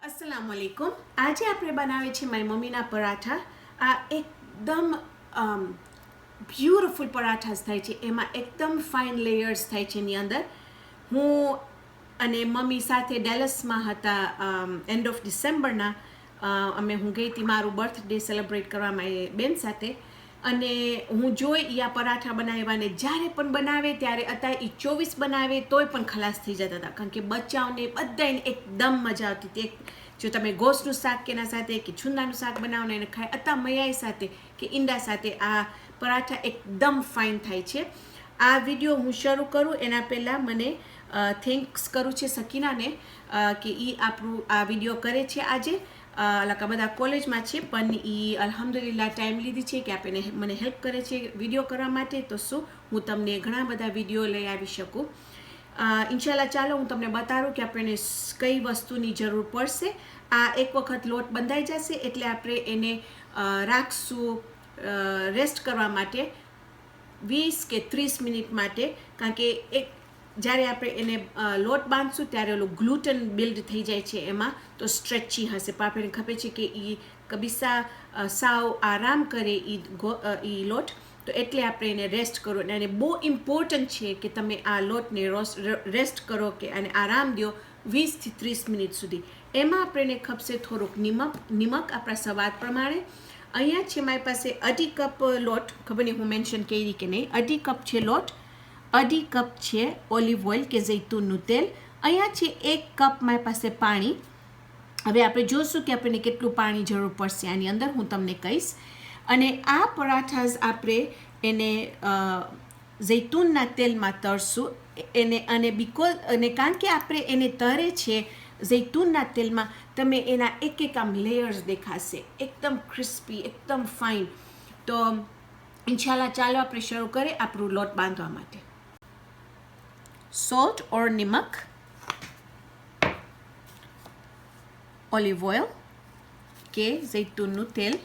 अस्सलाम वालेकुम। आज આપણે બનાવે છે મારી મમ્મીના પરાઠા। આ એકદમ બ્યુટીફુલ પરાઠાસ થાય છે, એમાં એકદમ ફાઇન લેયર્સ થાય છે એની અંદર। હું અને મમ્મી સાથે ડેલસમાં હતા એન્ડ ઓફ ડિસેમ્બરના। હું ગઈ હતી મારું બર્થડે સેલિબ્રેટ કરવા મારી બેન સાથે, અને હું જોઈ આ પરાઠા બનાવ્યા ને જ્યારે પણ બનાવે ત્યારે અત્યારે એ 24 બનાવે તોય પણ ખલાસ થઈ જતા હતા, કારણ કે બચ્ચાઓને બધાને એકદમ મજા આવતી હતી। જો તમે ગોશનું શાક કે એના સાથે કે છુંદાનું શાક બનાવો ને એને ખાય, અત્યારે મયાઈ સાથે કે ઈંડા સાથે આ પરાઠા એકદમ ફાઇન થાય છે। આ વિડીયો હું શરૂ કરું એના પહેલાં મને થેન્ક્સ કરું છે સકીનાને કે એ આપણું આ વિડીયો કરે છે આજે। લકા બધા કોલેજમાં છે પણ એ અલ્હમ્દુલિલ્લાહ ટાઈમ લીધી છે કે આપણે મને હેલ્પ કરે છે વિડીયો કરવા માટે, તો શું હું તમને ઘણા બધા વિડીયો લઈ આવી શકું। ઇન્શાલ્લાહ ચાલો હું તમને બતાવું કે આપણને કઈ વસ્તુની જરૂર પડશે। આ એક વખત લોટ બંધાઈ જશે એટલે આપણે એને રાખશું રેસ્ટ કરવા માટે 20 કે 30 મિનિટ માટે, કારણ કે જ્યારે આપણે એને લોટ બાંધશું ત્યારે ઓલું ગ્લુટન બિલ્ડ થઈ જાય છે એમાં, તો સ્ટ્રેચી હશે, પણ આપણને ખબર છે કે એ કબીસા સાવ આરામ કરે એ લોટ, તો એટલે આપણે એને રેસ્ટ કરો। અને બહુ ઇમ્પોર્ટન્ટ છે કે તમે આ લોટને રેસ્ટ કરો કે અને આરામ દો 20 થી 30 મિનિટ સુધી। એમાં આપણને ખપશે થોડુંક નિમક આપણા સ્વાદ પ્રમાણે। અહીંયા છે મારી પાસે 1/2 કપ લોટ, ખબર નહીં હું મેન્શન કરી કે નહીં, 1/2 કપ છે લોટ, 1/2 કપ છે ઓલિવ ઓઇલ કે જૈતુનનું તેલ, અહીંયા છે 1 કપ મારી પાસે પાણી। હવે આપણે જોશું કે આપણને કેટલું પાણી જરૂર પડશે આની અંદર, હું તમને કહીશ। અને આ પરાઠાસ આપણે એને જૈતુનના તેલમાં તળશું અને કારણ કે આપણે એને તળે છે જૈતુનના તેલમાં, તમે એના એક આમ લેયર્સ દેખાશે એકદમ ક્રિસ્પી, એકદમ ફાઇન। તો ઇન્શાલ્લાહ ચાલો આપણે શરૂ કરીએ આપણું લોટ બાંધવા માટે। સોલ્ટ ઓર નિમક, ઓલિવ ઓઇલ કે જૈતુનનું તેલ,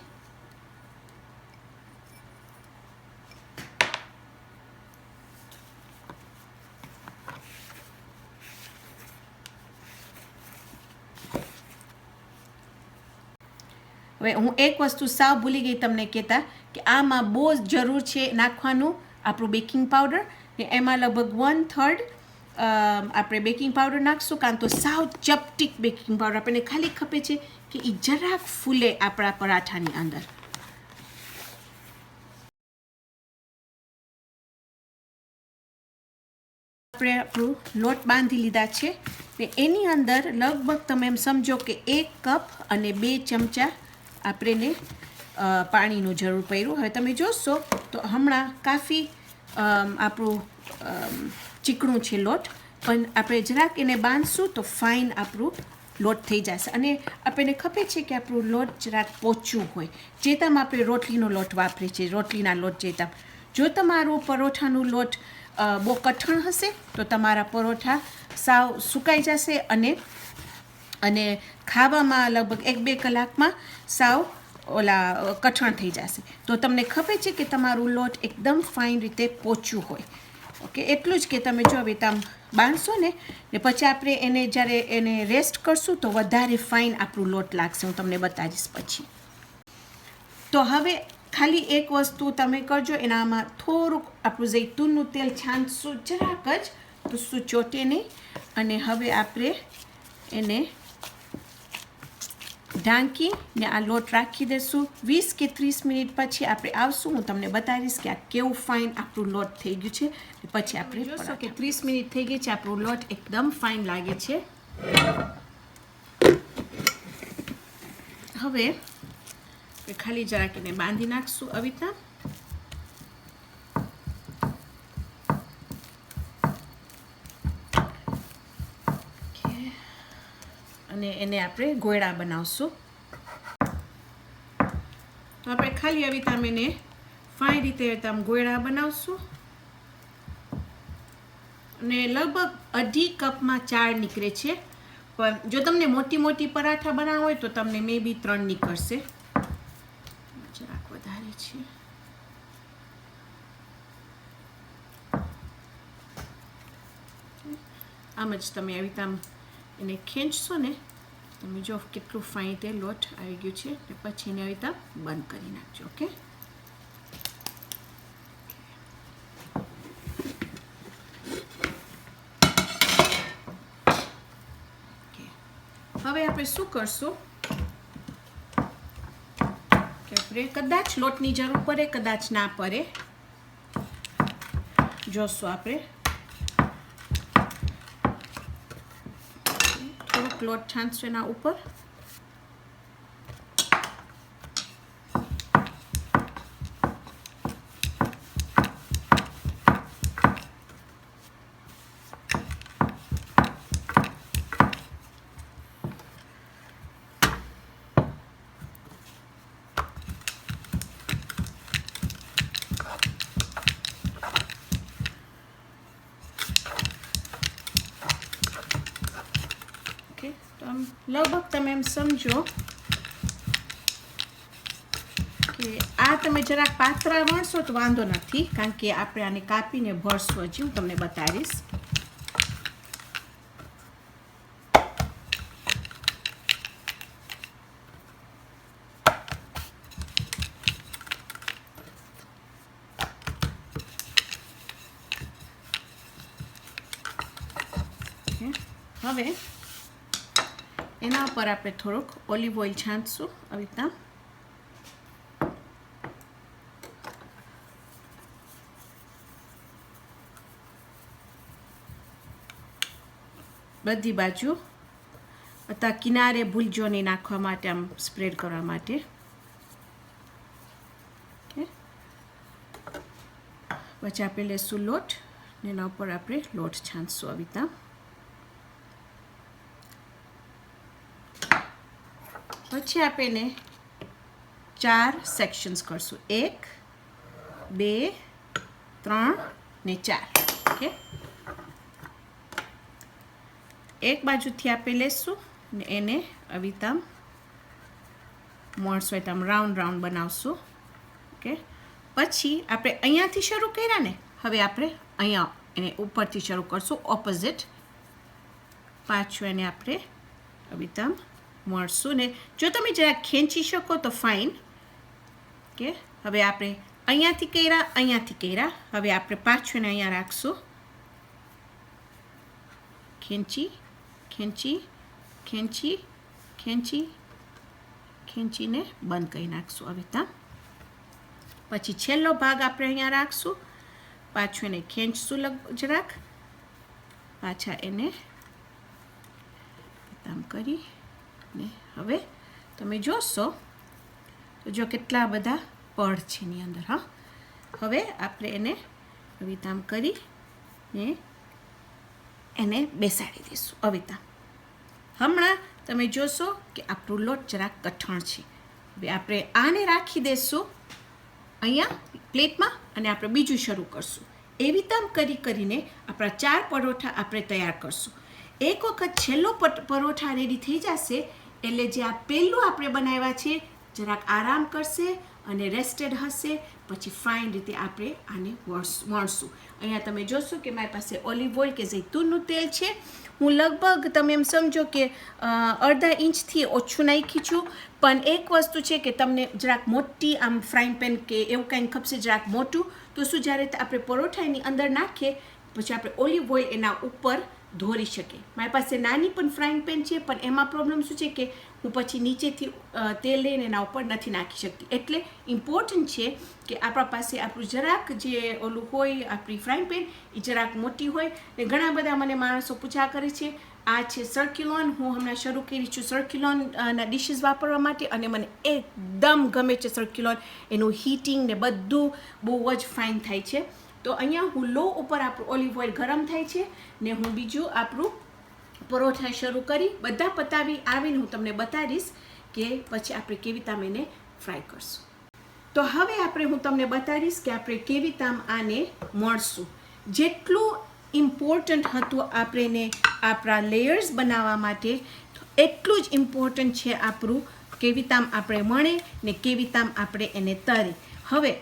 હવે હું એક વસ્તુ સાવ ભૂલી ગઈ તમને કહેતા કે આમાં બહુ જરૂર છે નાખવાનું આપણું બેકિંગ પાવડર, ને એમાં લગભગ 1/3 આપણે બેકિંગ પાવડર નાખશું, કારણ તો સાવ ચપટીક બેકિંગ પાવડર આપણને ખાલી ખપે છે કે એ જરાક ફૂલે આપણા પરાઠાની અંદર। આપણે આપણું લોટ બાંધી લીધા છે ને એની અંદર લગભગ તમે એમ સમજો કે 1 કપ અને 2 ચમચા આપણને પાણીનું જરૂર પડ્યું। હવે તમે જોશો તો હમણાં કાફી આપણું ચીકણું છે લોટ, પણ આપણે જરાક એને બાંધશું તો ફાઇન આપણું લોટ થઈ જશે। અને આપણને ખબર છે કે આપણું લોટ જરાક પોચું હોય, જેતામ આપણે રોટલીનો લોટ વાપરીએ છીએ, રોટલીના લોટ જેતામ। જો તમારું પરોઠાનું લોટ બહુ કઠણ હશે તો તમારા પરોઠા સાવ સુકાઈ જશે અને ખાવામાં લગભગ 1-2 કલાકમાં સાવ કઠણ થઈ જશે। તો તમને ખબર છે કે તમારું લોટ એકદમ ફાઇન રીતે પોચું હોય। ઓકે, એટલું જ કે તમે જો હવે તમે બાંધશો ને પછી આપણે એને જ્યારે એને રેસ્ટ કરશું તો વધારે ફાઇન આપણું લોટ લાગશે, હું તમને બતાવીશ પછી। તો હવે ખાલી એક વસ્તુ તમે કરજો, એનામાં થોડુંક આપણું જૈતુનનું તેલ છાંટશું જરાક જ, તો શું ચોટે નહીં। અને હવે આપણે એને ઢાંકીને આ લોટ રાખી દઈશું। 20 કે 30 મિનિટ પછી આપણે આવશું, હું તમને બતાવીશ કે આ કેવું ફાઇન આપણું લોટ થઈ ગયું છે। પછી આપણે જોશો કે 30 મિનિટ થઈ ગઈ છે, આપણું લોટ એકદમ ફાઇન લાગે છે। હવે ખાલી જરાક એને બાંધી નાખશું આવી રીતના, અને એને આપણે ગોળા બનાવશું। તો આપણે ખાલી આવી રીતના એને ફાઇન રીતે ગોળા બનાવશું, અને લગભગ 1/2 કપમાં 4 નીકળે છે, પણ જો તમને મોટી પરાઠા બનાવવા હોય તો તમને મે બી 3 નીકળશે, જરાક વધારે છે। આમ જ તમે આવી રીતના એને ખેંચશો ને તમે જો કેટલું ફાઇન તે લોટ આવી ગયું છે. ને પછી એને આવી રીતે બંધ કરી નાખજો. ઓકે, હવે આપણે શું કરશું કે આપણે કદાચ લોટની જરૂર પડે, કદાચ ના પડે, જોશું આપણે. થોડોક લોટ છાંટશું એના ઉપર. લગભગ તમે એમ સમજો કે આ તમે જરાક પાતળા વણશો તો વાંધો નથી, કારણ કે આપણે આને કાપીને ભરશું. હજી હું તમને બતાવીશ. હવે એના ઉપર આપણે થોડુંક ઓલિવ ઓઇલ છાંટશું આવી રીતના. બધી બાજુ, અથવા કિનારે ભૂલજો નહીં નાખવા માટે, આમ સ્પ્રેડ કરવા માટે. ઓકે, પછી આપણે લેશું લોટ ને એના ઉપર આપણે લોટ છાંટશું આવી રીતના. પછી આપણે 4 સેક્શન્સ કરશું. 1, 2, 3 ને 4. ઓકે, એક બાજુથી આપણે લેશું ને એને આવી રીતે મળશું, એટલે આમ રાઉન્ડ રાઉન્ડ બનાવશું. ઓકે, પછી આપણે અહીંયાથી શરૂ કર્યા ને, હવે આપણે અહીંયા એને ઉપરથી શરૂ કરશું, ઓપોઝિટ. પાછું એને આપણે આવી રીતે મળશું. ને જો તમે જરાક ખેંચી શકો તો ફાઇન. કે હવે આપણે અહીંયાથી કર્યા, હવે આપણે પાછું એને અહીંયા રાખશું. ખેંચી ખેંચી ખેંચી ખેંચી ખેંચીને બંધ કરી નાખશું આવી રીતે. પછી છેલ્લો ભાગ આપણે અહીંયા રાખશું. પાછું એને ખેંચશું જરાક, પાછા એને આમ કરી ને હવે તમે જોશો તો જો કેટલા બધા પડ છે એની અંદર. હા, હવે આપણે એને આવી રીતે આમ કરી ને એને બેસાડી દઈશું આવી રીતે. હમણાં તમે જોશો કે આપણું લોટ જરાક કઠણ છે. હવે આપણે આને રાખી દઈશું અહીંયા પ્લેટમાં અને આપણે બીજું શરૂ કરશું. એવી રીતે આમ કરીને આપણા 4 પરોઠા આપણે તૈયાર કરશું. એક વખત છેલ્લો પરોઠા રેડી થઈ જશે એટલે જે આ પહેલું આપણે બનાવ્યા છે જરાક આરામ કરશે અને રેસ્ટેડ હશે. પછી ફાઇન રીતે આપણે આને વણશું. અહીંયા તમે જોશો કે મારી પાસે ઓલિવ ઓઇલ કે જૈતુનનું તેલ છે. હું લગભગ તમે એમ સમજો કે 1/2 ઇંચથી ઓછું નાખી છું. પણ એક વસ્તુ છે કે તમને જરાક મોટી આમ ફ્રાઈંગ પેન કે એવું કંઈ ખપશે જરાક મોટું, તો શું જ્યારે આપણે પરોઠા એની અંદર નાખીએ પછી આપણે ઓલિવ ઓઇલ એના ઉપર ધોરી શકે. મારી પાસે નાની પણ ફ્રાઈંગ પેન છે, પણ એમાં પ્રોબ્લેમ શું છે કે હું પછી નીચેથી તેલ લઈને એના ઉપર નથી નાખી શકતી. એટલે ઇમ્પોર્ટન્ટ છે કે આપણા પાસે આપણું જરાક જે ઓલું હોય આપણી ફ્રાઈંગ પેન એ જરાક મોટી હોય. ને ઘણા બધા મને માણસો પૂછા કરે છે. આ છે સર્ક્યુલોન. હું હમણાં શરૂ કરી છું સર્ક્યુલોનના ડિશિસ વાપરવા માટે અને મને એકદમ ગમે છે સર્ક્યુલોન. એનું હીટિંગ ને બધું બહુ જ ફાઇન થાય છે. તો અહીંયા હું લો ઉપર આપણું ઓલિવ ઓઇલ ગરમ થાય છે ને હું બીજું આપણું પરોઠા શરૂ કરી બધા પતાવી આવીને હું તમને બતાવીશ કે પછી આપણે કેવી રીતે એને ફ્રાય કરશું. તો હવે હું તમને બતાવીશ કે આપણે કેવી રીતે આને મળશું. જેટલું ઇમ્પોર્ટન્ટ હતું આપણે આપણા લેયર્સ બનાવવા માટે એટલું જ ઇમ્પોર્ટન્ટ છે આપણું કેવી રીતે આપણે વણે ને કેવી રીતે આપણે એને તરે. હવે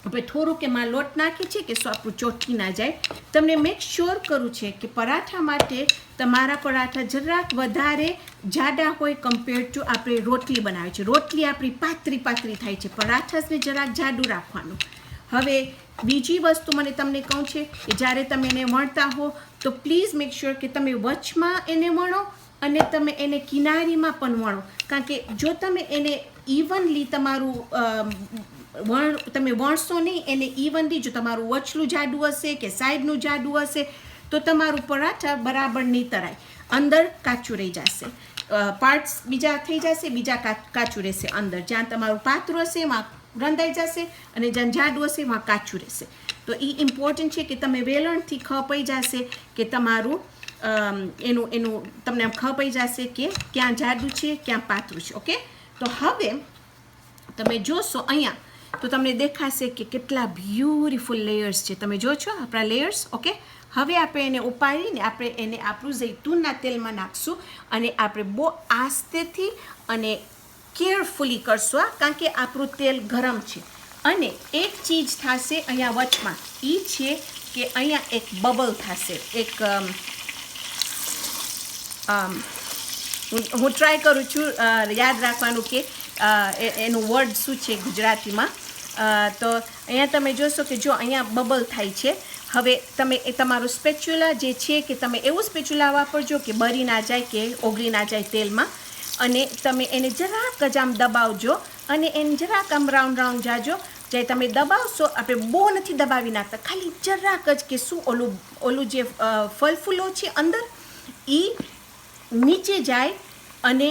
આપણે થોડુંક એમાં લોટ નાખીએ છીએ કે શું આપણું ચોટી ના જાય. તમને મેક શ્યોર કરવું છે કે પરાઠા માટે તમારા પરાઠા જરાક વધારે જાડા હોય કમ્પેર ટુ આપણે રોટલી બનાવે છે. રોટલી આપણી પાતળી થાય છે, પરાઠાસને જરાક જાડું રાખવાનું. હવે બીજી વસ્તુ મને તમને કહું છે કે જ્યારે તમે એને વણતા હો તો પ્લીઝ મેક શ્યોર કે તમે વચમાં એને વણો અને તમે એને કિનારીમાં પણ વણો, કારણ કે જો તમે એને ઇવનલી તમે વણશો નહીં એને ઇવનલી, જો તમારું વચલું જાડું હશે કે સાઈડનું જાડું હશે તો તમારું પરાઠા બરાબર નહીં તરાય, અંદર કાચું રહી જશે, પાર્ટ્સ બીજા થઈ જશે, બીજા કાચું રહેશે. અંદર જ્યાં તમારું પાતળું હશે એમાં રંધાઈ જશે અને જ્યાં જાડું હશે એમાં કાચું રહેશે. તો એ ઇમ્પોર્ટન્ટ છે કે તમે વેલણથી ખપાઈ જશે કે તમારું એનું તમને આમ ખપાઈ જશે કે ક્યાં જાડું છે ક્યાં પાતળું છે. ઓકે, તો હવે તમે જોશો અહીંયા તો તમને દેખાશે કે કેટલા બ્યુટીફુલ લેયર્સ છે. તમે જો છો આપણા લેયર્સ. ઓકે, હવે આપણે એને ઉપાડીને આપણે એને આપણું જૈતુનના તેલમાં નાખશું અને આપણે બહુ આસ્તેથી અને કેરફુલી કરશું, કારણ કે આપણું તેલ ગરમ છે. અને એક ચીજ થશે અહીંયા વચમાં, એ છે કે અહીંયા એક બબલ થશે, એક હું ટ્રાય કરું છું યાદ રાખવાનું કે એનું વર્ડ શું છે ગુજરાતીમાં. તો અહીંયા તમે જોશો કે જો અહીંયા બબલ થાય છે. હવે તમે એ તમારું સ્પેચ્યુલા જે છે કે તમે એવું સ્પેચ્યુલા વાપરજો કે બળી ના જાય કે ઓગળી ના જાય તેલમાં, અને તમે એને જરાક જ આમ દબાવજો અને એને જરાક આમ રાઉન્ડ જાજો. જ્યારે તમે દબાવશો, આપણે બહુ નથી દબાવી નાખતા, ખાલી જરાક જ કે શું ઓલું જે ફળ ફૂલો છે અંદર એ નીચે જાય અને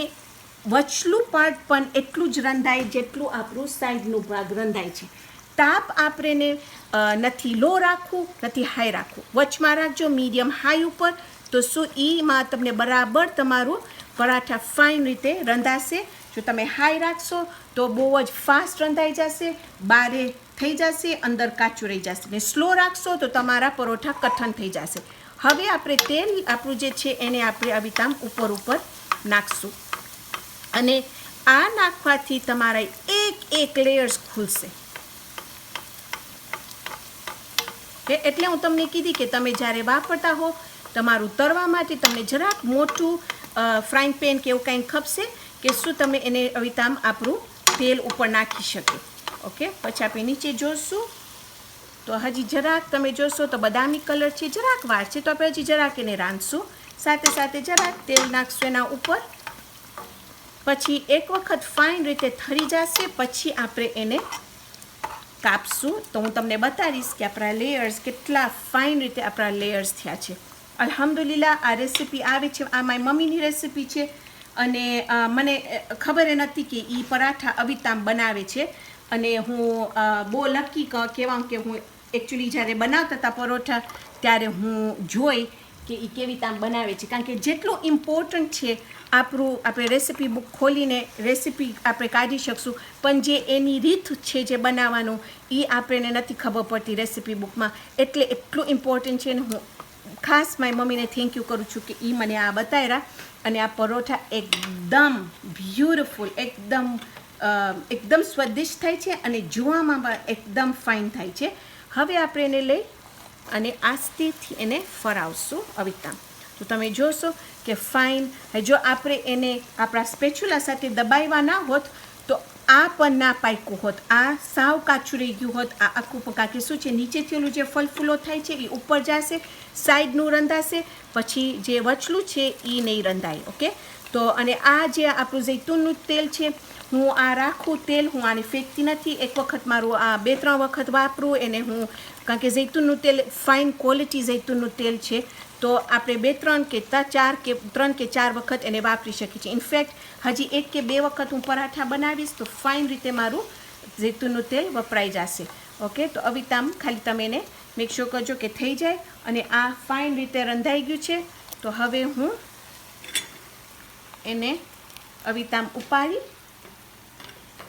વચલું પાર્ટ પણ એટલું જ રંધાય જેટલું આપણું સાઈડનું ભાગ રંધાય છે. તાપ આપણે નથી લો રાખવું નથી હાઈ રાખવું, વચમાં રાખજો, મીડિયમ હાઈ ઉપર. તો શું એમાં તમને બરાબર તમારું પરાઠા ફાઇન રીતે રંધાશે. જો તમે હાઈ રાખશો તો બહુ જ ફાસ્ટ રંધાઈ જશે, બારે થઈ જશે, અંદર કાચું રહી જશે. ને સ્લો રાખશો તો તમારા પરોઠા કઠણ થઈ જશે. હવે આપણે તેલ આપણું જે છે એને આપણે આવી તામ ઉપર નાખશું અને આ નાખવાથી તમારા એક લેયર્સ ખુલશે. એટલે હું તમને કીધી કે તમે જ્યારે વાપરતા હો તમારું તરવા માટે તમને જરાક મોટું ફ્રાઈંગ પેન કે એવું કંઈક ખપશે કે શું તમે એને આવી તામ આપણું તેલ ઉપર નાખી શકે. ઓકે, પછી આપણે નીચે જોશું તો હજી જરાક તમે જોશો તો બદામી કલર છે, જરાક વાર છે, તો આપણે હજી જરાક એને રાંધશું. સાથે જરાક તેલ નાખશું એના ઉપર. પછી એક વખત ફાઇન રીતે ઠરી જશે પછી આપણે એને કાપશું. તો હું તમને બતાવીશ કે આપણા લેયર્સ કેટલા ફાઇન રીતે આપણા લેયર્સ થયા છે. અલ્હમ્દુલિલ્લાહ આ રેસીપી આવે છે, આ મારી મમ્મીની રેસીપી છે અને મને ખબર નહોતી કે એ પરાઠા અવિતામ બનાવે છે. અને હું બહુ લકી કહેવાં કે હું એકચ્યુઅલી જ્યારે બનાવતા હતા પરોઠા ત્યારે હું જોઈ કે એ કેવી તામ બનાવે છે, કારણ કે જેટલું ઇમ્પોર્ટન્ટ છે આપણે રેસીપી બુક ખોલીને રેસીપી આપણે કાઢી શકશું, પણ જે એની રીત છે જે બનાવવાનું એ આપણને નથી ખબર પડતી રેસીપી બુકમાં. એટલે એટલું ઇમ્પોર્ટન્ટ છે ને હું ખાસ મારી મમ્મીને થેન્ક યુ કરું છું કે એ મને આ બતાવ્યા. અને આ પરોઠા એકદમ બ્યુટીફુલ, એકદમ સ્વાદિષ્ટ થાય છે અને જોવામાં પણ એકદમ ફાઇન થાય છે. હવે આપણે એને લઈ અને આસ્તેથી એને ફરાવશું આવી રીતના. તો તમે જોશો કે ફાઇન. જો આપણે એને આપણા સ્પેચ્યુલા સાથે દબાવ્યા ના હોત તો આ પણ ના પાક્યું હોત, આ સાવ કાચું રહી ગયું હોત. આ આખું કારણ કે શું છે નીચેથી ઓલું જે ફળ ફૂલો થાય છે એ ઉપર જશે, સાઈડનું રંધાશે, પછી જે વચલું છે એ નહીં રંધાય. ઓકે, તો અને આ જે આપણું જૈતુનનું તેલ છે, હું આ રાખું તેલ, હું આને ફેંકતી નથી. એક વખત મારું આ 2-3 વખત વાપરું એને હું, કારણ કે જૈતુનનું તેલ ફાઇન ક્વોલિટી જૈતુનનું તેલ છે, તો આપણે 2-3 કે 3 કે 4 વખત એને વાપરી શકીએ છીએ. ઇનફેક્ટ હજી 1 કે 2 વખત હું પરાઠા બનાવીશ તો ફાઇન રીતે મારું જૈતુનનું તેલ વપરાઈ જશે. ઓકે, તો આવી તામ ખાલી તમે એને મેક શ્યોર કરજો કે થઈ જાય. અને આ ફાઇન રીતે રંધાઈ ગયું છે. તો હવે હું એને આવી તામ ઉપાડી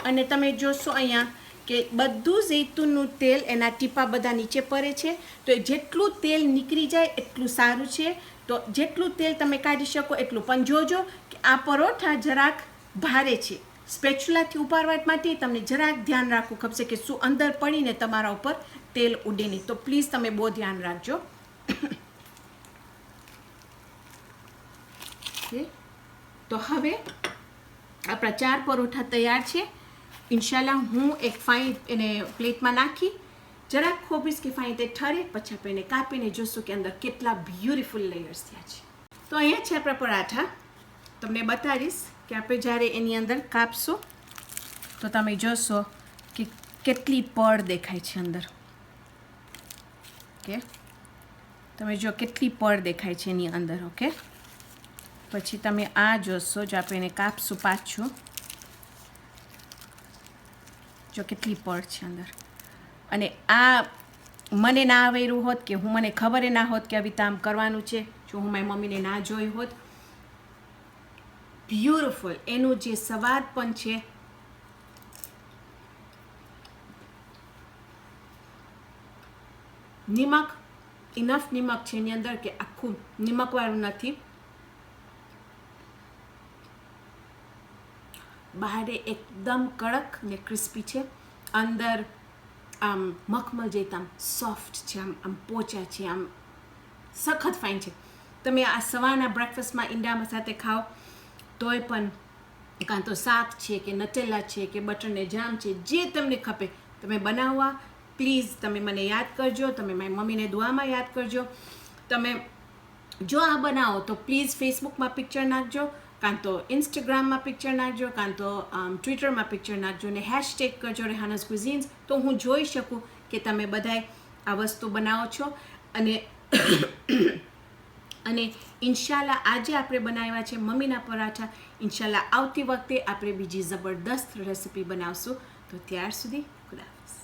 અને તમે જોશો અહીંયા કે બધું જૈતુનનું તેલ એના ટીપા બધા નીચે પડે છે. તો જેટલું તેલ નીકળી જાય એટલું સારું છે. તો જેટલું તેલ તમે કાઢી શકો એટલું, પણ જોજો કે આ પરોઠા જરાક ભારે છે. સ્પેચ્યુલાથી ઉપાડવા માટે તમને જરાક ધ્યાન રાખવું ખપશે કે શું અંદર પડીને તમારા ઉપર તેલ ઉડે નહીં. તો પ્લીઝ તમે બહુ ધ્યાન રાખજો. ઓકે, તો હવે આપણા 4 પરોઠા તૈયાર છે. ઇન્શાલ્લાહ હું એક ફાઇન એને પ્લેટમાં નાખી જરાક ખોબીશ કે ફાઇન તે ઠરે, પછી આપણે એને કાપીને જોશું કે અંદર કેટલા બ્યુટીફુલ લેયર્સ થયા છે. તો અહીંયા છે આપણા પરાઠા. તમને બતાવીશ કે આપણે જ્યારે એની અંદર કાપશું તો તમે જોશો કે કેટલી પડ દેખાય છે અંદર. ઓકે, તમે જો કેટલી પડ દેખાય છે એની અંદર. ઓકે, પછી તમે આ જોશો, જો આપણે એને કાપશું પાછું, જો કેટલી પડ છે અંદર. અને આ મને ના આવડ્યું હોત કે મને ખબર ના હોત કે આવી રીતે આમ કરવાનું છે, જો હું મારી મમ્મીને ના જોઈ હોત. બ્યુટીફુલ એનું જે સ્વાદ પણ છે, નિમક ઇનફ નિમક છે એની અંદર કે આખું નિમકવાળું નથી. બહારે એકદમ કડક ને ક્રિસ્પી છે, અંદર આમ મખમલ જેતા આમ સોફ્ટ છે, આમ પોચા છે, આમ સખત ફાઇન છે. તમે આ સવારના બ્રેકફાસ્ટમાં ઈંડામાં સાથે ખાઓ તોય પણ, કાં તો શાક છે કે નટેલા છે કે બટરને જામ છે, જે તમને ખપે તમે બનાવવા. પ્લીઝ તમે મને યાદ કરજો, તમે મારી મમ્મીને દુઆમાં યાદ કરજો. તમે જો આ બનાવો તો પ્લીઝ ફેસબુકમાં પિક્ચર નાખજો, કાં તો ઇન્સ્ટાગ્રામમાં પિક્ચર નાખજો, કાં તો ટ્વિટરમાં પિક્ચર નાખજો ને હેશટેગ કરજો રેહાનાઝ ક્યુઝીન્સ, તો હું જોઈ શકું કે તમે બધાય આ વસ્તુ બનાવો છો. અને ઇન્શાલ્લાહ આજે આપણે બનાવ્યા છે મમ્મીના પરાઠા. ઇન્શાલ્લાહ આવતી વખતે આપણે બીજી જબરદસ્ત રેસીપી બનાવશું. તો ત્યાર સુધી ખુદા હાફિઝ.